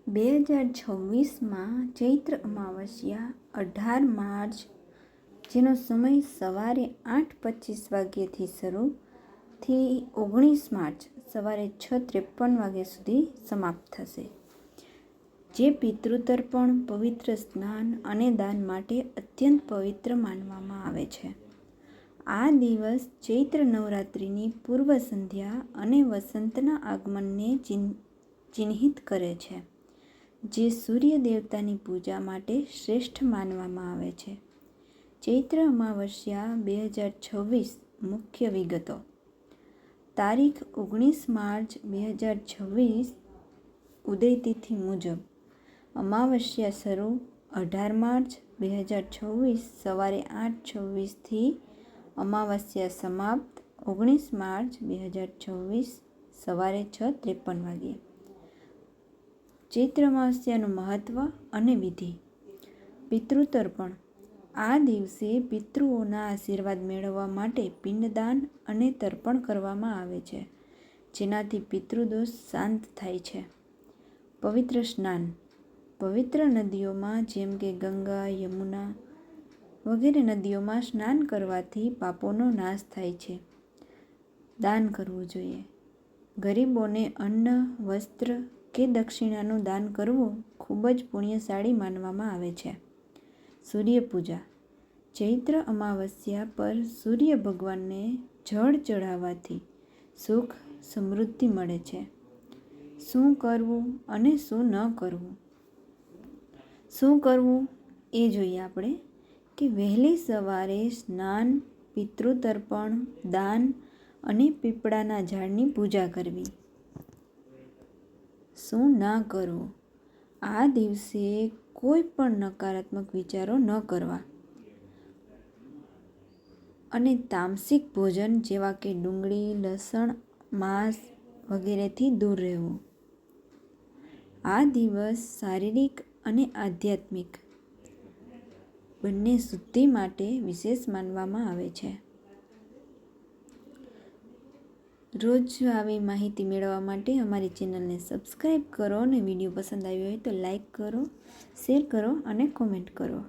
2026માં ચૈત્ર અમાવસ્યા 18 March, જેનો સમય સવારે 8:25 વાગ્યાથી શરૂથી 19 માર્ચ સવારે 6:53 વાગ્યા સુધી સમાપ્ત થશે. જે પિતૃતર્પણ, પવિત્ર સ્નાન અને દાન માટે અત્યંત પવિત્ર માનવામાં આવે છે. આ દિવસ ચૈત્ર નવરાત્રિની પૂર્વ સંધ્યા અને વસંતના આગમનને ચિહ્નિત કરે છે, જે સૂર્ય દેવતાની પૂજા માટે શ્રેષ્ઠ માનવામાં આવે છે. ચૈત્ર અમાવસ્યા 2026 મુખ્ય વિગતો: તારીખ 19 માર્ચ 2026 ઉદયતિથિ મુજબ અમાવસ્યા શરૂ 18 માર્ચ 2026 સવારે 8:26 થી અમાવસ્યા સમાપ્ત 19 માર્ચ 2026 સવારે 6:53 વાગ્યે. ચૈત્ર અમાવસ્યાનું મહત્વ અને વિધિ: પિતૃતર્પણ: આ દિવસે પિતૃઓના આશીર્વાદ મેળવવા માટે પિંડદાન અને તર્પણ કરવામાં આવે છે, જેનાથી પિતૃદોષ શાંત થાય છે. પવિત્ર સ્નાન: પવિત્ર નદીઓમાં જેમ કે ગંગા, યમુના વગેરે નદીઓમાં સ્નાન કરવાથી પાપોનો નાશ થાય છે. દાન કરવું જોઈએ: ગરીબોને અન્ન, વસ્ત્ર કે દક્ષિણાનું દાન કરવું ખૂબ જ પુણ્યશાળી માનવામાં આવે છે. સૂર્ય પૂજા: ચૈત્ર અમાવસ્યા પર સૂર્ય ભગવાનને જળ ચઢાવવાથી સુખ, સમૃદ્ધિ મળે છે. શું કરવું અને શું ન કરવું? શું કરવું એ જોઈએ આપણે કે વહેલી સવારે સ્નાન, પિતૃતર્પણ, દાન અને પીપળાના ઝાડની પૂજા કરવી. શું ના કરવું? આ દિવસે કોઈ પણ નકારાત્મક વિચારો ન કરવા અને તામસિક ભોજન જેવા કે ડુંગળી, લસણ, માંસ વગેરેથી દૂર રહેવું. આ દિવસ શારીરિક અને આધ્યાત્મિક બંને શુદ્ધિ માટે વિશેષ માનવામાં આવે છે. રોજ આવી માહિતી મેળવવા માટે અમારી ચેનલને સબસ્ક્રાઈબ કરો અને વિડીયો પસંદ આવ્યો હોય તો લાઈક કરો, શેર કરો અને કોમેન્ટ કરો.